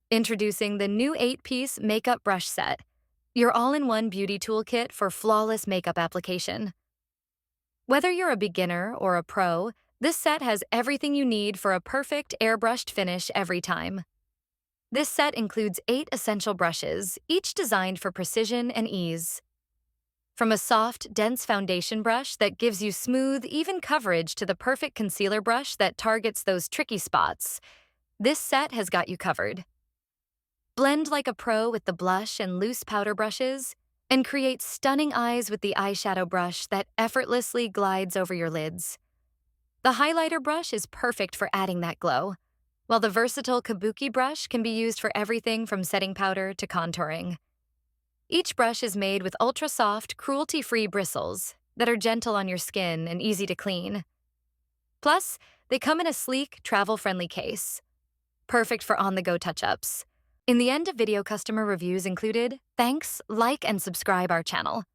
Introducing the new 8-piece makeup brush set, your all-in-one beauty toolkit for flawless makeup application. Whether you're a beginner or a pro, this set has everything you need for a perfect airbrushed finish every time. This set includes 8 essential brushes, each designed for precision and ease. From a soft, dense foundation brush that gives you smooth, even coverage to the perfect concealer brush that targets those tricky spots, this set has got you covered. Blend like a pro with the blush and loose powder brushes, and create stunning eyes with the eyeshadow brush that effortlessly glides over your lids. The highlighter brush is perfect for adding that glow, while the versatile Kabuki brush can be used for everything from setting powder to contouring. Each brush is made with ultra-soft, cruelty-free bristles that are gentle on your skin and easy to clean. Plus, they come in a sleek, travel-friendly case, perfect for on-the-go touch-ups. In the end of video customer reviews included, thanks, like, and subscribe our channel.